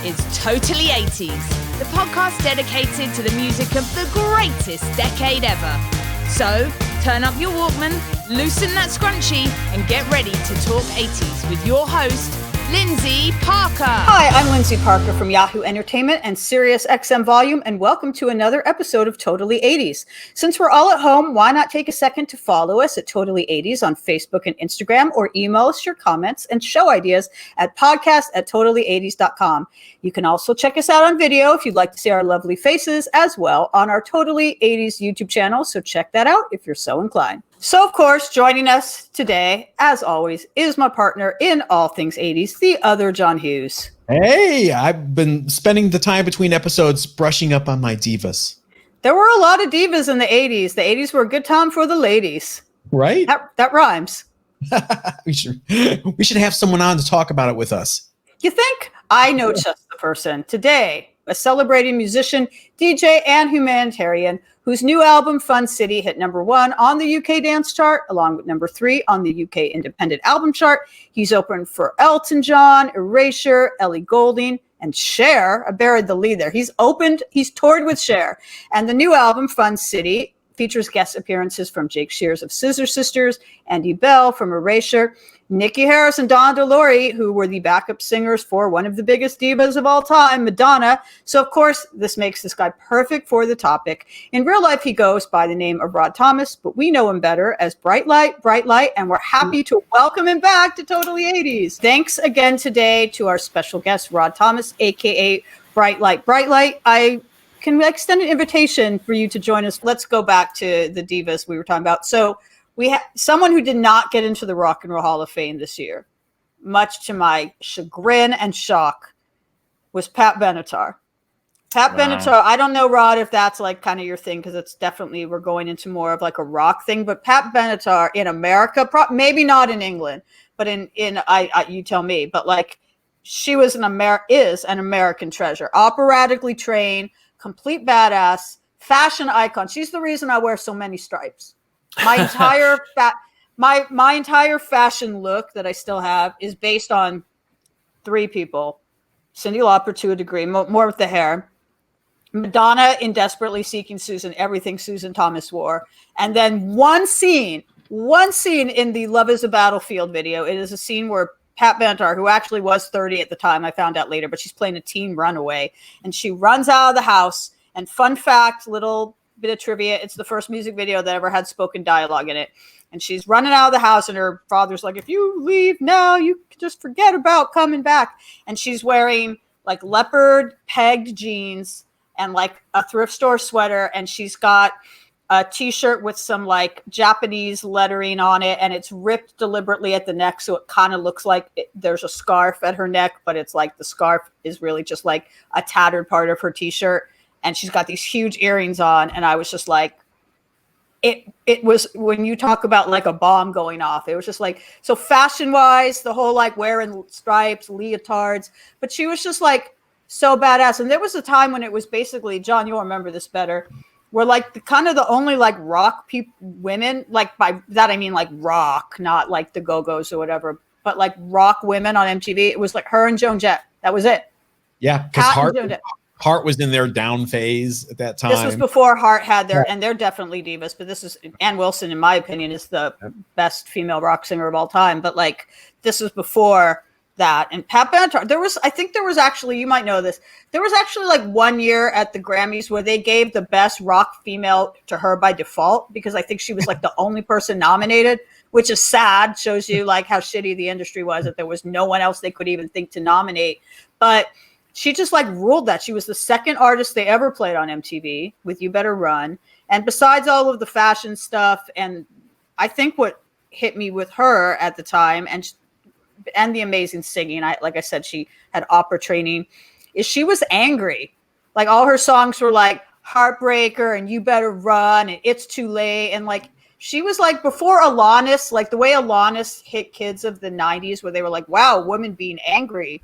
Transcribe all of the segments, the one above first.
is Totally 80s, the podcast dedicated to the music of the greatest decade ever. So, turn up your Walkman, loosen that scrunchie, and get ready to talk 80s with your host, Lyndsey Parker. Hi, I'm Lyndsey Parker from Yahoo Entertainment and SiriusXM Volume, and welcome to another episode of Totally 80s. Since we're all at home, why not take a second to follow us at Totally 80s on Facebook and Instagram, or email us your comments and show ideas at podcast@totally80s.com. You can also check us out on video if you'd like to see our lovely faces as well on our Totally 80s YouTube channel, so check that out if you're so inclined. So, of course, joining us today, as always, is my partner in all things 80s, the other John Hughes. Hey, I've been spending the time between episodes brushing up on my divas. There were a lot of divas in the 80s. The 80s were a good time for the ladies. Right? That rhymes. we should have someone on to talk about it with us. You think? I know just the person. Today, a celebrating musician, DJ, and humanitarian whose new album, Fun City, hit #1 on the UK dance chart, along with #3 on the UK independent album chart. He's opened for Elton John, Erasure, Ellie Goulding, and Cher. I buried the lead there. He's toured with Cher. And the new album, Fun City, features guest appearances from Jake Shears of Scissor Sisters, Andy Bell from Erasure, Nikki Harris and Donna DeLory, who were the backup singers for one of the biggest divas of all time, Madonna. So, of course, this makes this guy perfect for the topic. In real life, he goes by the name of Rod Thomas, but we know him better as Bright Light, and we're happy to welcome him back to Totally 80s. Thanks again today to our special guest, Rod Thomas, a.k.a. Bright Light. I can extend an invitation for you to join us. Let's go back to the divas we were talking about. So, we have someone who did not get into the Rock and Roll Hall of Fame this year, much to my chagrin and shock, was Pat Benatar. Pat Benatar, I don't know, Rod, if that's like kind of your thing, because it's definitely, we're going into more of like a rock thing, but Pat Benatar in America, maybe not in England, but in you tell me, but like she was is an American treasure, operatically trained, complete badass, fashion icon. She's the reason I wear so many stripes. My entire my entire fashion look that I still have is based on 3 people. Cyndi Lauper to a degree, more with the hair. Madonna in Desperately Seeking Susan, everything Susan Thomas wore. And then one scene in the Love is a Battlefield video. It is a scene where Pat Benatar, who actually was 30 at the time, I found out later, but she's playing a teen runaway. And she runs out of the house. And fun fact, little bit of trivia, it's the first music video that ever had spoken dialogue in it. And she's running out of the house and her father's like, if you leave now, you can just forget about coming back. And she's wearing like leopard pegged jeans and like a thrift store sweater. And she's got a t-shirt with some like Japanese lettering on it. And it's ripped deliberately at the neck. So it kind of looks like there's a scarf at her neck, but it's like the scarf is really just like a tattered part of her t-shirt. And she's got these huge earrings on. And I was just like, it was, when you talk about like a bomb going off, it was just like, so fashion wise, the whole like wearing stripes, leotards, but she was just like so badass. And there was a time when it was basically, John, you'll remember this better, where like the only like rock women, like by that, I mean like rock, not like the Go-Go's or whatever, but like rock women on MTV. It was like her and Joan Jett. That was it. Yeah. Because Heart was in their down phase at that time. This was before Heart had and they're definitely divas, but this is, Ann Wilson, in my opinion, is the best female rock singer of all time. But like, this was before that. And Pat Benatar, I think there was actually, you might know this, there was actually like one year at the Grammys where they gave the best rock female to her by default, because I think she was like the only person nominated, which is sad, shows you like how shitty the industry was, that there was no one else they could even think to nominate. But she just like ruled that. She was the second artist they ever played on MTV with You Better Run. And besides all of the fashion stuff, and I think what hit me with her at the time and the amazing singing, like I said, she had opera training, is she was angry. Like all her songs were like Heartbreaker and You Better Run and It's Too Late. And like, she was like before Alanis, like the way Alanis hit kids of the 90s where they were like, wow, women being angry.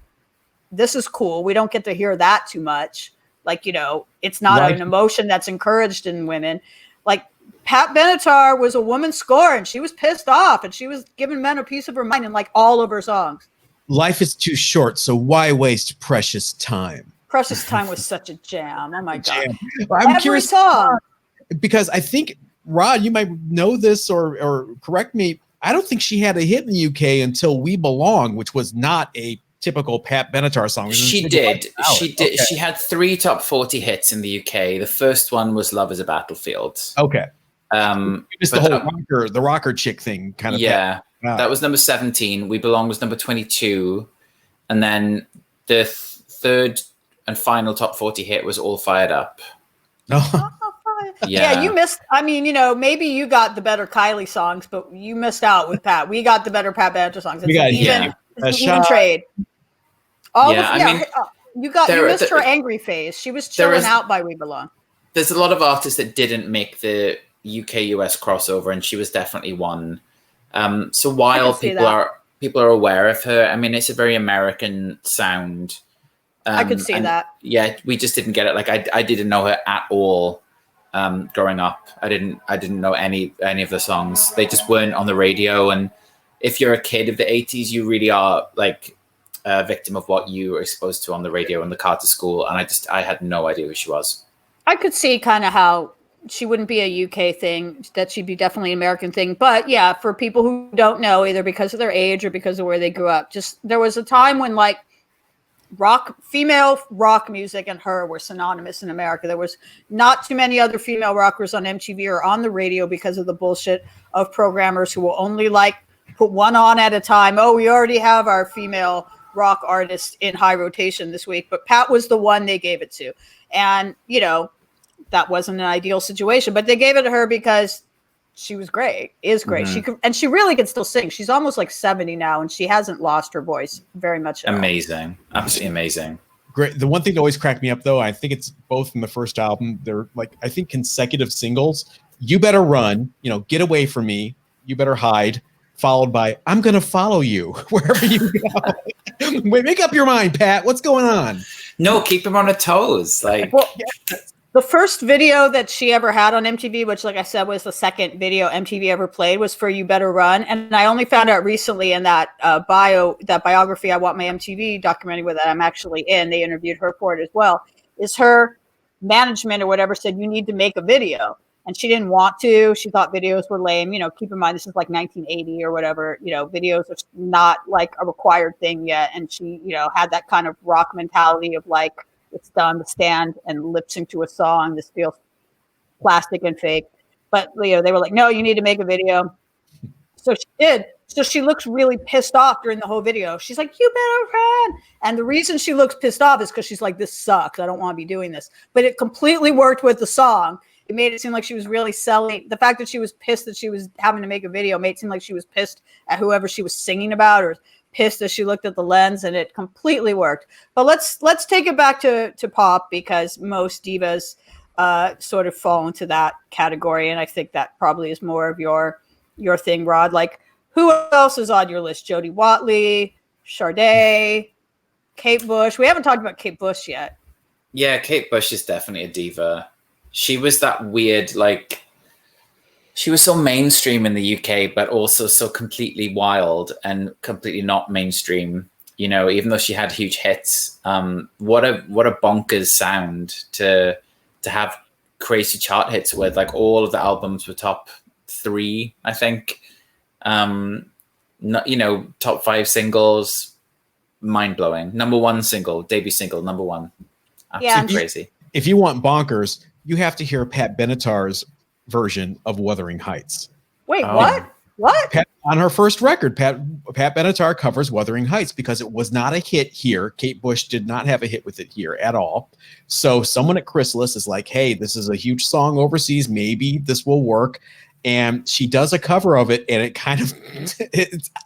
This is cool. We don't get to hear that too much. Like, you know, it's not an emotion that's encouraged in women. Like Pat Benatar was a woman scorned. She was pissed off and she was giving men a piece of her mind in like all of her songs. Life is too short, so why waste precious time? Precious Time was such a jam. Oh my God. Well, I'm Every curious song. because I think, Rod, you might know this or correct me. I don't think she had a hit in the UK until We Belong, which was not a typical Pat Benatar song. She did. Okay. She had 3 top 40 hits in the UK. The first one was Love is a Battlefield. Okay. Just the whole rocker chick thing kind of. Yeah. That was number 17. We Belong was number 22. And then the third and final top 40 hit was All Fired Up. Oh. Yeah, you missed. I mean, maybe you got the better Kylie songs, but you missed out with Pat. We got the better Pat Benatar songs. It's even trade. You missed her angry phase. She was chilling out by We Belong. There's a lot of artists that didn't make the UK-US crossover, and she was definitely one. So while people are aware of her, I mean, it's a very American sound. I could see that. Yeah, we just didn't get it. Like I didn't know her at all. Growing up, I didn't know any of the songs. They just weren't on the radio. And if you're a kid of the 80s, you really are like a victim of what you were exposed to on the radio in the car to school. And I had no idea who she was. I could see kind of how she wouldn't be a UK thing, that she'd be definitely an American thing. But yeah, for people who don't know, either because of their age or because of where they grew up, just there was a time when like female rock music and her were synonymous in America. There was not too many other female rockers on MTV or on the radio because of the bullshit of programmers who will only like put one on at a time. Oh, we already have our female rock artist in high rotation this week, but Pat was the one they gave it to. And, that wasn't an ideal situation, but they gave it to her because she was great, is great. Mm-hmm. She really can still sing. She's almost like 70 now, and she hasn't lost her voice very much. Amazing. Absolutely amazing. Great. The one thing that always cracked me up, though, I think it's both in the first album. They're like, I think consecutive singles. You Better Run, Get Away From Me, You Better Hide, followed by I'm Gonna Follow You wherever you go. Wait, make up your mind, Pat. What's going on? No, keep him on her toes. Like, the first video that she ever had on MTV, which, like I said, was the second video MTV ever played, was for You Better Run. And I only found out recently in that biography, I Want My MTV documentary that I'm actually in, they interviewed her for it as well, is her management or whatever said, you need to make a video. And she didn't want to. She thought videos were lame. Keep in mind, this is like 1980 or whatever. Videos are not like a required thing yet. And she, had that kind of rock mentality of like, it's done to stand and lip sync to a song. This feels plastic and fake. But they were like, no, you need to make a video. So she did. So she looks really pissed off during the whole video. She's like, you better run. And the reason she looks pissed off is because she's like, this sucks. I don't want to be doing this. But it completely worked with the song. It made it seem like she was really selling. The fact that she was pissed that she was having to make a video made it seem like she was pissed at whoever she was singing about, or pissed as she looked at the lens, and it completely worked. But let's take it back to pop, because most divas sort of fall into that category, and I think that probably is more of your thing, Rod. Like, who else is on your list? Jody Watley, Sade, Kate Bush. We haven't talked about Kate Bush yet. Yeah, Kate Bush is definitely a diva. She was that weird, like, she was so mainstream in the UK, but also so completely wild and completely not mainstream. Even though she had huge hits, what a bonkers sound to have crazy chart hits with. Like, all of the albums were top 3, I think. Top 5 singles, mind blowing. Number 1 single, debut single, number 1. Absolutely crazy. If you want bonkers, you have to hear Pat Benatar's version of Wuthering Heights. Wait, what? What? On her first record, Pat Benatar covers Wuthering Heights because it was not a hit here. Kate Bush did not have a hit with it here at all. So someone at Chrysalis is like, hey, this is a huge song overseas. Maybe this will work. And she does a cover of it, and it kind of,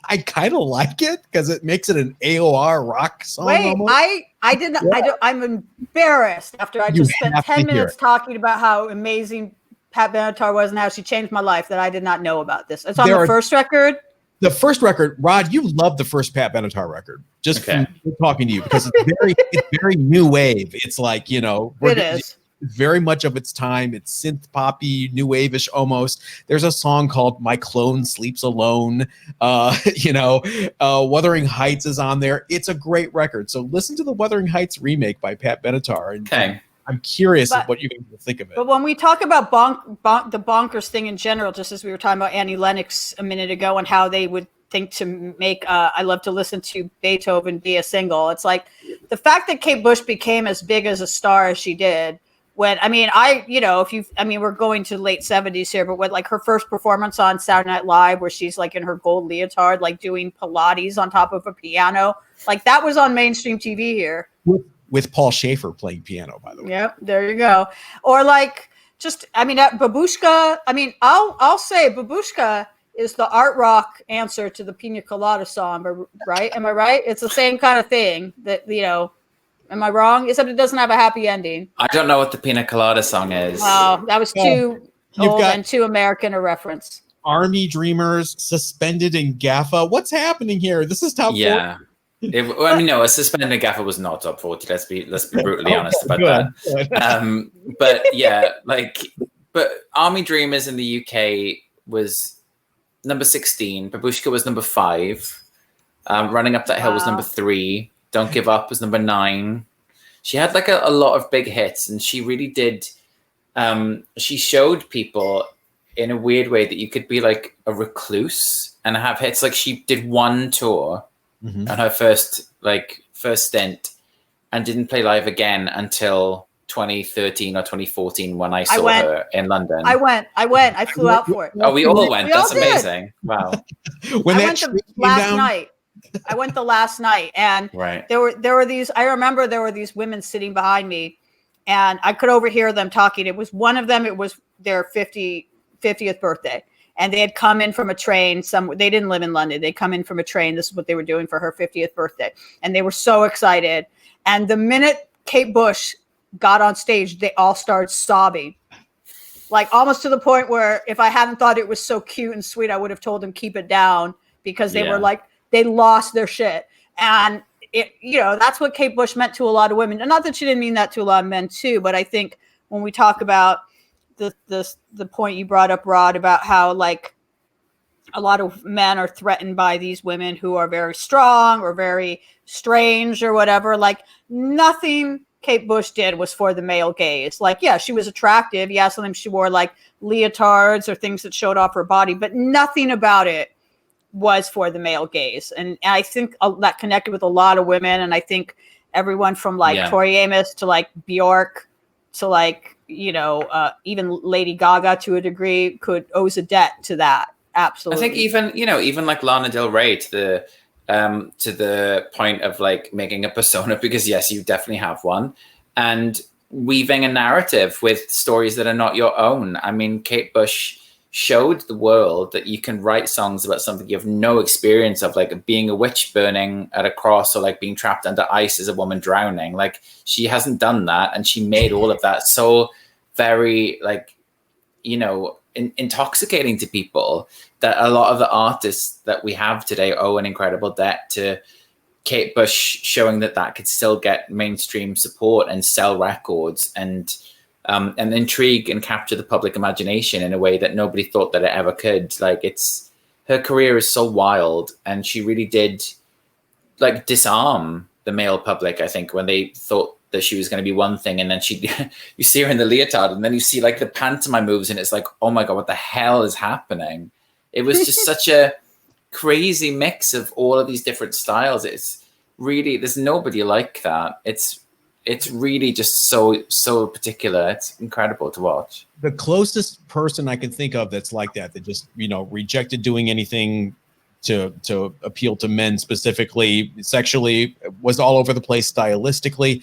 I kind of like it because it makes it an AOR rock song. Wait, almost. I didn't. Yeah. I'm embarrassed after I just spent 10 minutes talking about how amazing Pat Benatar was and how she changed my life, that I did not know about this. It's on the first record. The first record, Rod, you love the first Pat Benatar record. Just from talking to you, because it's very new wave. It's like, it is. very much of its time. It's synth poppy, new wave-ish almost. There's a song called "My Clone Sleeps Alone." Wuthering Heights is on there. It's a great record. So listen to the Wuthering Heights remake by Pat Benatar. And I'm curious what you guys think of it. But when we talk about the bonkers thing in general, just as we were talking about Annie Lennox a minute ago and how they would think to make I Love to Listen to Beethoven be a single, it's like the fact that Kate Bush became as big as a star as she did when, we're going to late 70s here, but when like her first performance on Saturday Night Live where she's like in her gold leotard, like doing Pilates on top of a piano, like that was on mainstream TV here. With Paul Schaefer playing piano, by the way. Yep, there you go. Or like, Babushka. I'll say Babushka is the art rock answer to the Pina Colada song, right? Am I right? It's the same kind of thing that, am I wrong? Except it doesn't have a happy ending. I don't know what the Pina Colada song is. Oh, that was too old and too American a reference. Army Dreamers, Suspended in Gaffa. What's happening here? This is top 40. A Suspended Gaffer was not top 40. Let's be brutally honest about that. But Army Dreamers in the UK was number 16. Babushka was number 5. Running Up That Hill was number 3. Don't Give Up was number 9. She had like a lot of big hits, and she really did. She showed people in a weird way that you could be like a recluse and have hits. Like she did one tour. On her first stint, and didn't play live again until 2013 or 2014 when I saw her in London. I went. I flew out for it. Oh, we all went. That's amazing. Wow. I went the last night, and there were these. I remember there were these women sitting behind me, and I could overhear them talking. It was one of them. It was their 50th birthday. And they had come in from a train. They didn't live in London. They come in from a train. This is what they were doing for her 50th birthday. And they were so excited. And the minute Kate Bush got on stage, they all started sobbing. Like almost to the point where if I hadn't thought it was so cute and sweet, I would have told them keep it down because they were like, they lost their shit. And that's what Kate Bush meant to a lot of women. And not that she didn't mean that to a lot of men too, but I think when we talk about the point you brought up, Rod, about how like a lot of men are threatened by these women who are very strong or very strange or whatever. Like nothing Kate Bush did was for the male gaze. Like, yeah, she was attractive. Yeah, sometimes she wore like leotards or things that showed off her body, but nothing about it was for the male gaze. And I think that connected with a lot of women. And I think everyone from like Tori Amos to like Bjork to like, even Lady Gaga to a degree owes a debt to that. Absolutely. I think even like Lana Del Rey to the point of like making a persona, because yes, you definitely have one, and weaving a narrative with stories that are not your own. I mean, Kate Bush showed the world that you can write songs about something you have no experience of, like being a witch burning at a cross or like being trapped under ice as a woman drowning. Like she hasn't done that, and she made all of that so very like, intoxicating to people that a lot of the artists that we have today owe an incredible debt to Kate Bush showing that could still get mainstream support and sell records and intrigue and capture the public imagination in a way that nobody thought that it ever could. Like her career is so wild, and she really did like disarm the male public, I think, when they thought that she was going to be one thing, and then you see her in the leotard, and then you see like the pantomime moves, and it's like, oh my God, what the hell is happening? It was just such a crazy mix of all of these different styles. It's really, there's nobody like that. It's really just so particular. It's incredible to watch. The closest person I can think of that's like that just, rejected doing anything to appeal to men specifically, sexually, was all over the place stylistically,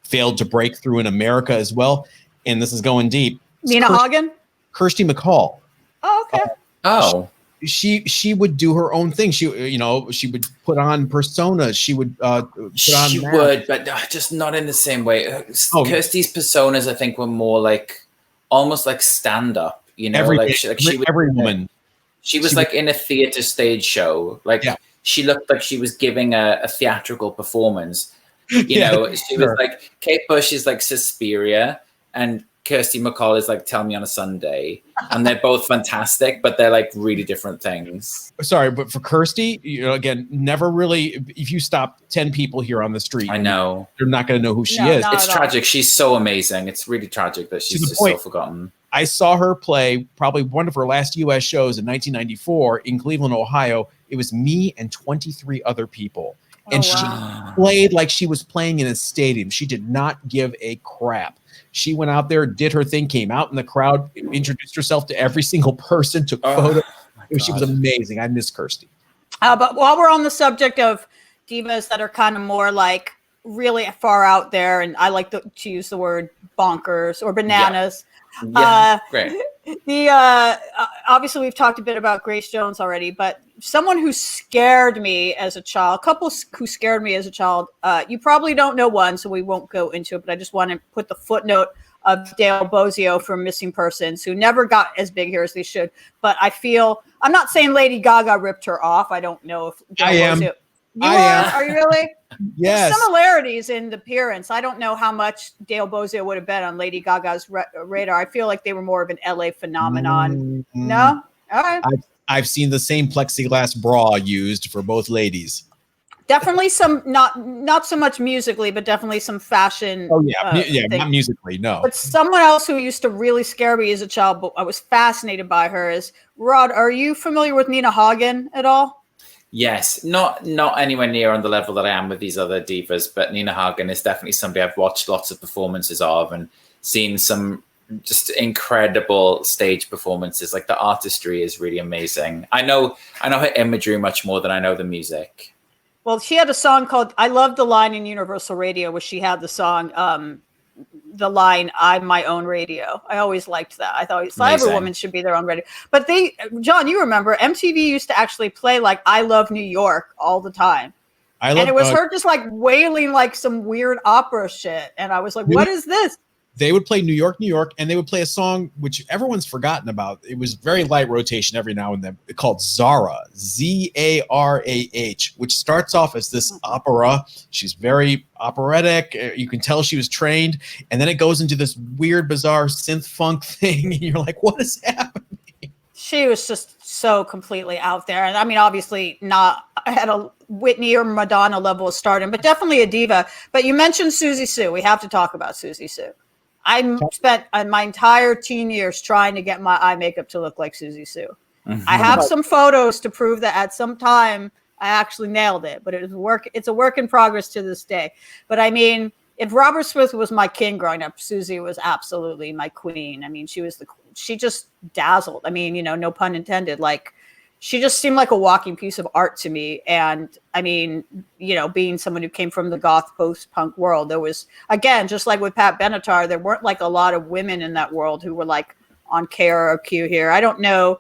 failed to break through in America as well. And this is going deep. Nina Hagen? Kirsty MacColl. Oh, okay. She would do her own thing. She would put on personas. She would but just not in the same way. Kirsty's personas, I think, were more like almost like stand up. Every woman. She was like in a theater stage show. Like she looked like she was giving a theatrical performance. She was like, Kate Bush is like Suspiria, and Kirsty MacColl is like Tell Me on a Sunday, and they're both fantastic, but they're like really different things. Sorry, but for Kirsty, again, never really. If you stop 10 people here on the street, I know they're not going to know who she is. It's tragic. She's so amazing. It's really tragic that she's just so forgotten. I saw her play probably one of her last U.S. shows in 1994 in Cleveland, Ohio. It was me and 23 other people. And she played like she was playing in a stadium. She did not give a crap. She went out there, did her thing, came out in the crowd, introduced herself to every single person, took photos. She was amazing. I miss Kirsty. But while we're on the subject of divas that are kind of more like really far out there, and I like to use the word bonkers or bananas. Great. Obviously we've talked a bit about Grace Jones already, but someone who scared me as a child, who scared me as a child, you probably don't know one, so we won't go into it, but I just want to put the footnote of Dale Bozio from Missing Persons, who never got as big here as they should. But I'm not saying Lady Gaga ripped her off. I don't know if Dale Bozio. Are you really? Yes. There's similarities in the appearance. I don't know how much Dale Bozio would have been on Lady Gaga's radar. I feel like they were more of an LA phenomenon. No? All right. I've seen the same plexiglass bra used for both ladies. Definitely some, not so much musically, but definitely some fashion. Oh, yeah. Not musically, no. But someone else who used to really scare me as a child, but I was fascinated by her is, Rod, are you familiar with Nina Hagen at all? Yes, not anywhere near on the level that I am with these other divas, but Nina Hagen is definitely somebody I've watched lots of performances of and seen some just incredible stage performances. Like the artistry is really amazing. I know her imagery much more than I know the music. Well, she had a song called, I love the line in Universal Radio where she had the song, the line, I'm my own radio. I always liked that. I thought every woman should be their own radio. But John, you remember MTV used to actually play like I Love New York all the time. And it was her just like wailing like some weird opera shit. And I was like, what is this? They would play New York, New York, and they would play a song which everyone's forgotten about. It was very light rotation every now and then, called Zara, Zarah, which starts off as this opera. She's very operatic. You can tell she was trained. And then it goes into this weird, bizarre synth funk thing. And you're like, what is happening? She was just so completely out there. And I mean, obviously not at a Whitney or Madonna level of stardom, but definitely a diva. But you mentioned Susie Sue. We have to talk about Susie Sue. I spent my entire teen years trying to get my eye makeup to look like Susie Sue. Mm-hmm. I have some photos to prove that at some time I actually nailed it, but it's a work in progress to this day. But I mean, if Robert Smith was my king growing up, Susie was absolutely my queen. I mean, she just dazzled. I mean, no pun intended. Like, she just seemed like a walking piece of art to me. And I mean, being someone who came from the goth post-punk world, there was, again, just like with Pat Benatar, there weren't like a lot of women in that world who were like on KROQ here. I don't know,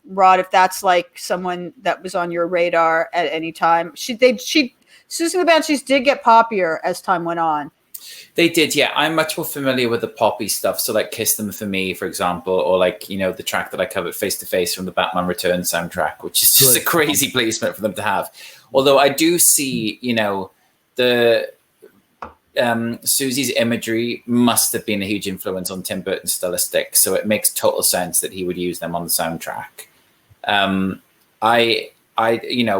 Rod, if that's like someone that was on your radar at any time. Susie and the Banshees did get poppier as time went on. They did, yeah. I'm much more familiar with the poppy stuff. So like Kiss Them For Me, for example, or like, the track that I covered, Face to Face, from the Batman Returns soundtrack, which is just a crazy placement for them to have. Although I do see, the Susie's imagery must have been a huge influence on Tim Burton's stylistic. So it makes total sense that he would use them on the soundtrack.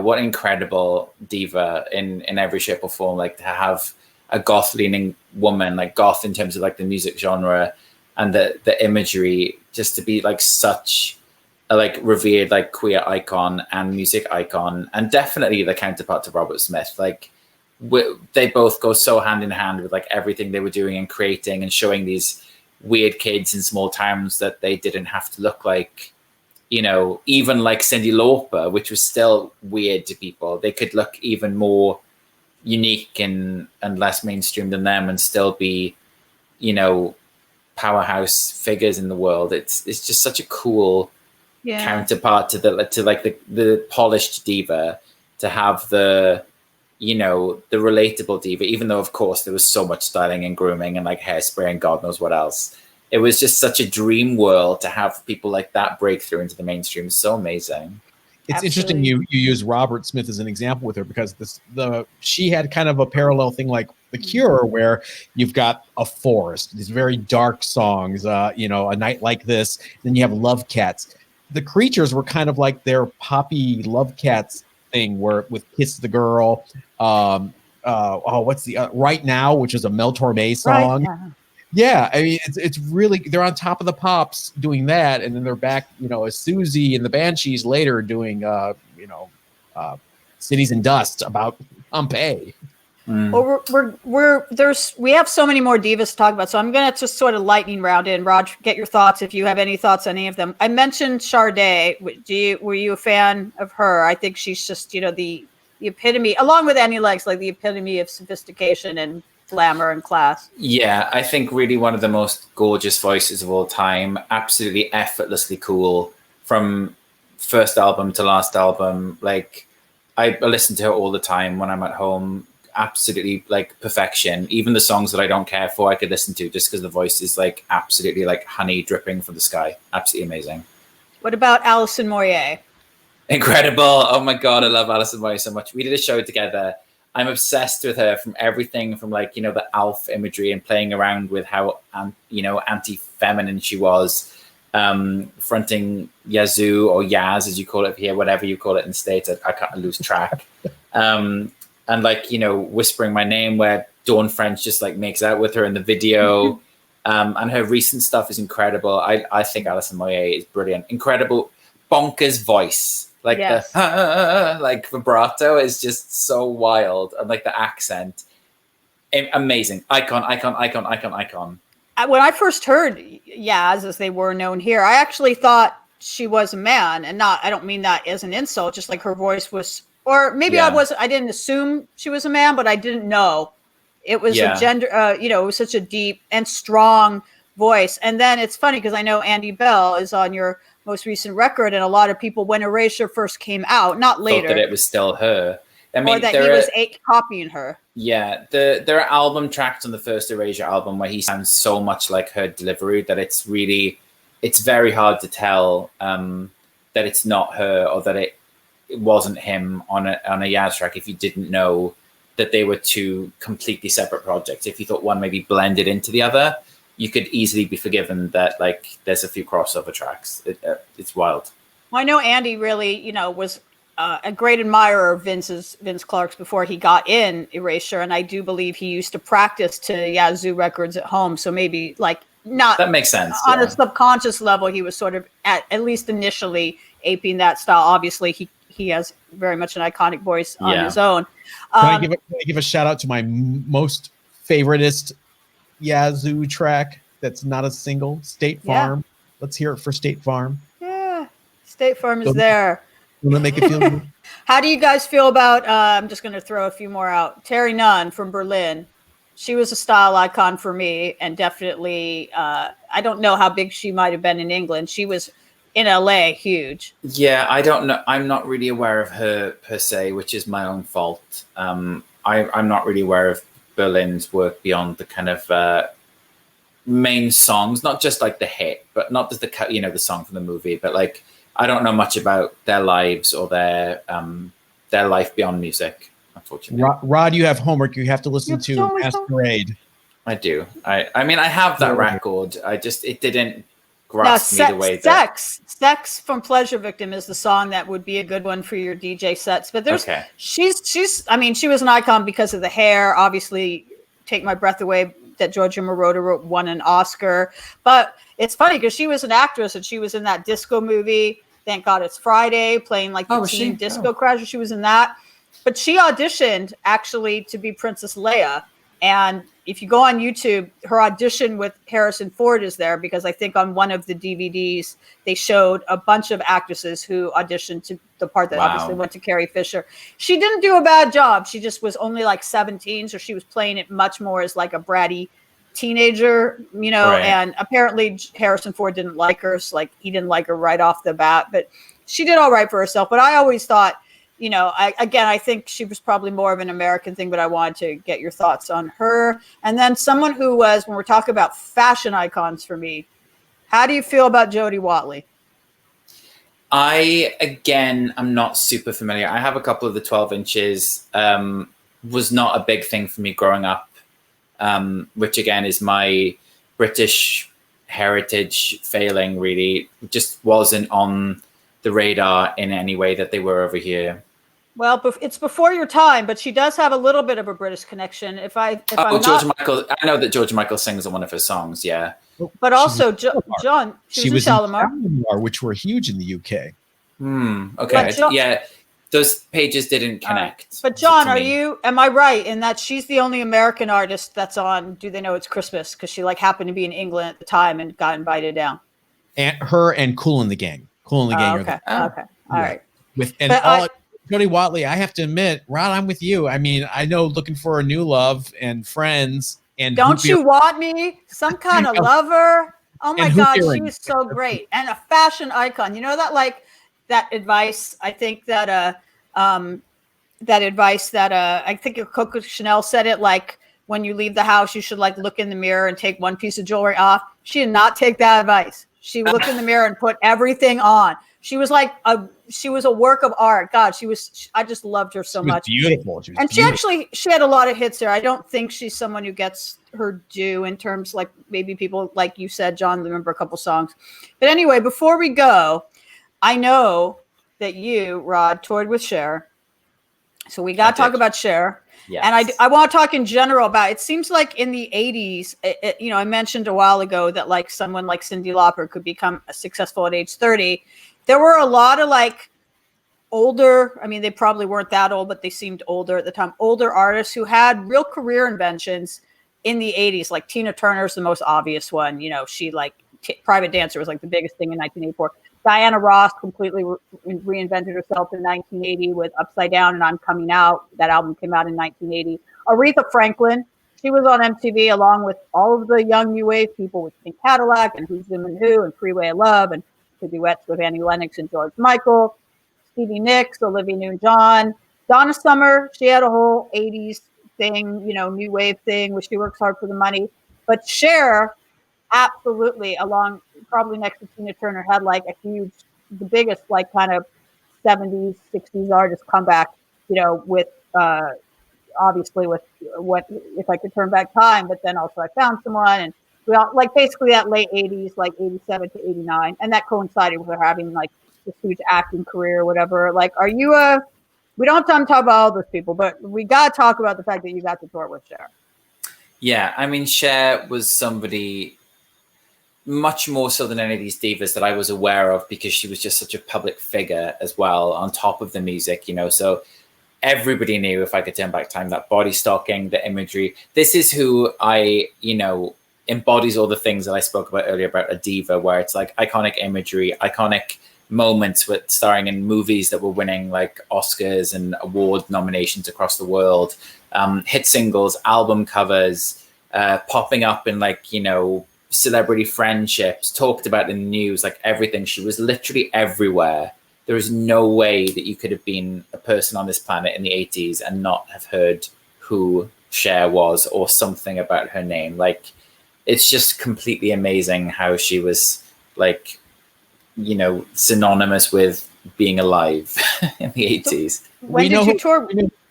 What incredible diva in every shape or form, like to have a goth leaning woman, like goth in terms of like the music genre and the imagery, just to be like such a like revered like queer icon and music icon, and definitely the counterpart to Robert Smith. Like they both go so hand in hand with like everything they were doing and creating and showing these weird kids in small towns that they didn't have to look like, even like Cyndi Lauper, which was still weird to people. They could look even more unique and less mainstream than them and still be, powerhouse figures in the world. It's just such a cool counterpart to the polished diva, to have the relatable diva, even though of course there was so much styling and grooming and like hairspray and God knows what else. It was just such a dream world to have people like that break through into the mainstream. So amazing. It's Absolutely. interesting you use Robert Smith as an example with her, because she had kind of a parallel thing like The Cure, where you've got A Forest, these very dark songs, A Night Like This, then you have Love Cats. The Creatures were kind of like their poppy Love Cats thing, where with Kiss the Girl, what's the Right Now, which is a Mel Torme song. Right. Yeah, I mean, it's really, they're on top of the pops doing that, and then they're back, as Susie and the Banshees later doing, Cities and Dust about Pompeii. Well, we have so many more divas to talk about, so I'm gonna just sort of lightning round in. Raj, get your thoughts if you have any thoughts on any of them. I mentioned Sade. Were you a fan of her? I think she's just the epitome, along with Annie Legs, like the epitome of sophistication and glamour and class. Yeah, I think really one of the most gorgeous voices of all time. Absolutely effortlessly cool from first album to last album. Like, I listen to her all the time when I'm at home. Absolutely like perfection. Even the songs that I don't care for, I could listen to just because the voice is like absolutely like honey dripping from the sky. Absolutely amazing. What about Alison Moyet? Incredible. Oh my God, I love Alison Moyet so much. We did a show together. I'm obsessed with her from everything from like, the ALF imagery and playing around with how, anti-feminine she was, fronting Yazoo or Yaz, as you call it here, whatever you call it in the States. I can't lose track. And like, whispering my name where Dawn French just like makes out with her in the video. And her recent stuff is incredible. I think Alison Moyet is brilliant. Incredible, bonkers voice. Like yes. The like vibrato is just so wild, and like the accent, amazing. Icon. When I first heard Yaz, as they were known here, I actually thought she was a man, and I don't mean that as an insult, just like her voice was, or maybe I didn't assume she was a man, but I didn't know. It was a gender, it was such a deep and strong voice. And then it's funny because I know Andy Bell is on your most recent record, and a lot of people, when Erasure first came out, not later, thought that it was still her. I mean, or that he was copying her. Yeah, there are album tracks on the first Erasure album where he sounds so much like her delivery that it's very hard to tell that it's not her, or that it wasn't him on a Yaz track if you didn't know that they were two completely separate projects. If you thought one maybe blended into the other, you could easily be forgiven that like there's a few crossover tracks. It's wild. Well, I know Andy really, was a great admirer of Vince Clarke's before he got in Erasure, and I do believe he used to practice to Yazoo records at home. So maybe like not that makes sense on a subconscious level. He was sort of at least initially aping that style. Obviously, he has very much an iconic voice on his own. Can I give a shout out to my most favoriteest Yazoo track that's not a single, State Farm. Let's hear it for State Farm. Yeah, State Farm is there. Want to make it feel good? How do you guys feel about, I'm just going to throw a few more out, Terry Nunn from Berlin. She was a style icon for me, and definitely, I don't know how big she might have been in England. She was in LA, huge. Yeah, I don't know. I'm not really aware of her per se, which is my own fault. I'm not really aware of Berlin's work beyond the kind of main songs, not just like the hit, but not just the the song from the movie, but like I don't know much about their lives or their life beyond music, unfortunately. Rod, you have homework. You have to listen to Masquerade. I do. I mean, I have that record. It didn't grasp me the way that Sex from Pleasure Victim is the song that would be a good one for your DJ sets. But there's she's I mean, she was an icon because of the hair. Obviously, Take My Breath Away that Giorgio Moroder won an Oscar. But it's funny because she was an actress, and she was in that disco movie, Thank God It's Friday, playing like the teen disco crasher. She was in that. But she auditioned actually to be Princess Leia. And if you go on YouTube, her audition with Harrison Ford is there, because I think on one of the DVDs, they showed a bunch of actresses who auditioned to the part that obviously went to Carrie Fisher. She didn't do a bad job. She just was only like 17, so she was playing it much more as like a bratty teenager, and apparently Harrison Ford didn't like her. So like he didn't like her right off the bat, but she did all right for herself. But I always thought, I think she was probably more of an American thing, but I wanted to get your thoughts on her. And then someone who was, when we're talking about fashion icons for me, how do you feel about Jody Watley? I'm not super familiar. I have a couple of the 12 inches. Was not a big thing for me growing up, which again is my British heritage failing, really. Just wasn't on the radar in any way that they were over here. Well, it's before your time, but she does have a little bit of a British connection. George Michael. I know that George Michael sings on one of her songs. Yeah, but also John. She was in Shalimar, which were huge in the UK. Okay. Yeah, those pages didn't connect. But John, am I right in that she's the only American artist that's on Do They Know It's Christmas? Because she happened to be in England at the time and got invited down. And her and Kool and the Gang. Kool and the Gang. Okay. All right. Jody Watley, I have to admit, Rod, I'm with you. I mean, I know Looking for a New Love and Friends and Don't You Want Me? Some Kind of Lover. Oh my God, she was so great. And a fashion icon. You know that advice, I think that I think Coco Chanel said it, like when you leave the house, you should look in the mirror and take one piece of jewelry off. She did not take that advice. She looked in the mirror and put everything on. She was she was a work of art. God, I just loved her so much. Beautiful. She had a lot of hits there. I don't think she's someone who gets her due in terms maybe people like you said, John, remember a couple songs. But anyway, before we go, I know that you, Rod, toured with Cher. So we got to talk about Cher. Yes. And I want to talk in general about, it seems like in the 80s, I mentioned a while ago that someone like Cyndi Lauper could become successful at age 30. There were a lot of older, I mean, they probably weren't that old, but they seemed older at the time, older artists who had real career inventions in the 80s. Like Tina Turner's the most obvious one. She Private Dancer was the biggest thing in 1984. Diana Ross completely reinvented herself in 1980 with Upside Down and I'm Coming Out. That album came out in 1980. Aretha Franklin, she was on MTV along with all of the young new wave people with Pink Cadillac and Who's Them and Who and Freeway of Love and the duets with Annie Lennox and George Michael, Stevie Nicks, Olivia Newton-John. Donna Summer, she had a whole 80s thing, new wave thing where she works hard for the money. But Cher, absolutely, probably next to Tina Turner, had the biggest kind of 70s, 60s artist comeback, with obviously with what If I Could Turn Back Time, but then also I Found Someone, and we all basically that late 80s, 87 to 89, and that coincided with her having this huge acting career or whatever. Are you we don't have time to talk about all those people, but we got to talk about the fact that you got to tour with Cher. Yeah, I mean, Cher was somebody much more so than any of these divas that I was aware of, because she was just such a public figure as well, on top of the music, so everybody knew If I Could Turn Back Time, that body stocking, the imagery. This is who embodies all the things that I spoke about earlier about a diva, where it's iconic imagery, iconic moments with starring in movies that were winning Oscars and award nominations across the world, hit singles, album covers, popping up in celebrity friendships, talked about in the news, everything. She was literally everywhere. There is no way that you could have been a person on this planet in the 80s and not have heard who Cher was or something about her name. It's just completely amazing how she was synonymous with being alive in the 80s. When did you tour?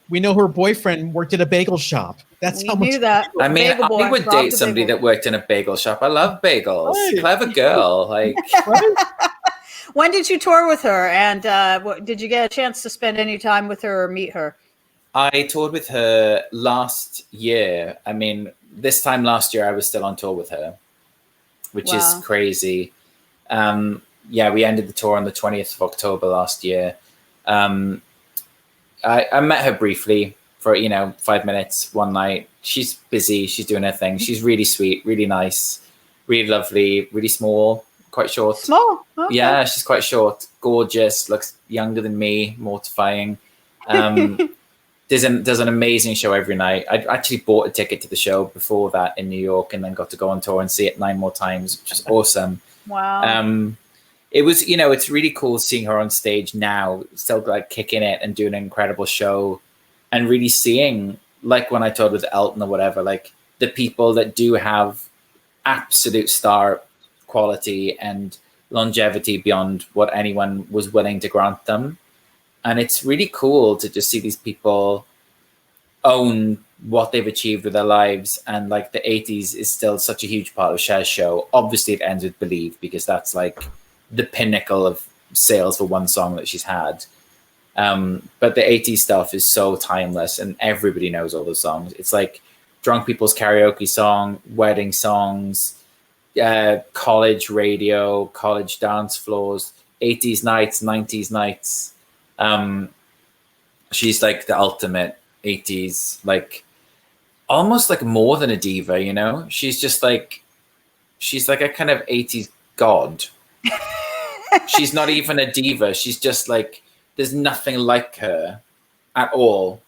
We know her boyfriend worked at a bagel shop. That's how much. Knew that. I mean, I would date somebody that worked in a bagel shop. I love bagels. Right. Clever girl. When did you tour with her? And did you get a chance to spend any time with her or meet her? I toured with her last year. I mean, this time last year, I was still on tour with her, which is crazy. We ended the tour on the 20th of October last year. I met her briefly for, 5 minutes one night. She's busy. She's doing her thing. She's really sweet, really nice, really lovely, really small, quite short. Small? Okay. Yeah, she's quite short, gorgeous, looks younger than me, mortifying. Does an amazing show every night. I actually bought a ticket to the show before that in New York and then got to go on tour and see it 9 more times, which is awesome. Wow. It was, it's really cool seeing her on stage now, still kicking it and doing an incredible show, and really seeing, when I toured with Elton or whatever, the people that do have absolute star quality and longevity beyond what anyone was willing to grant them. And it's really cool to just see these people own what they've achieved with their lives. And like the 80s is still such a huge part of Cher's show. Obviously it ends with Believe, because that's like the pinnacle of sales for one song that she's had. But the 80s stuff is so timeless and everybody knows all the songs. It's like drunk people's karaoke song, wedding songs, college radio, college dance floors, 80s nights, 90s nights. She's like the ultimate 80s, like almost like more than a diva, you know? She's just like, she's like a kind of 80s god. She's not even a diva. She's just like, there's nothing like her at all.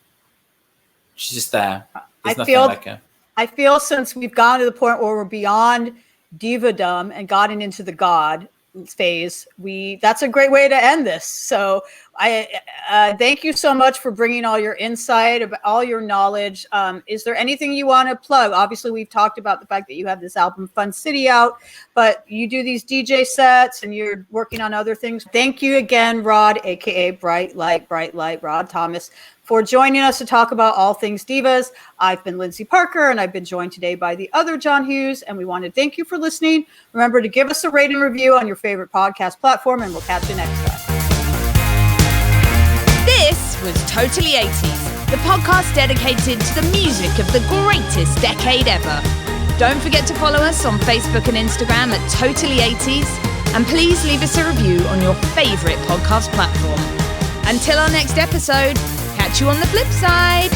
She's just there. There's nothing like her. I feel since we've gone to the point where we're beyond diva-dom and gotten into the god phase, that's a great way to end this. So I thank you so much for bringing all your insight, about all your knowledge. Is there anything you want to plug? Obviously, we've talked about the fact that you have this album Fun City out, but you do these DJ sets and you're working on other things. Thank you again, Rod, aka Bright Light, Rod Thomas, for joining us to talk about all things divas. I've been Lyndsey Parker, and I've been joined today by the other John Hughes, and we want to thank you for listening. Remember to give us a rate and review on your favorite podcast platform, and we'll catch you next time. This was Totally 80s, the podcast dedicated to the music of the greatest decade ever. Don't forget to follow us on Facebook and Instagram at Totally 80s, and please leave us a review on your favorite podcast platform. Until our next episode, catch you on the flip side.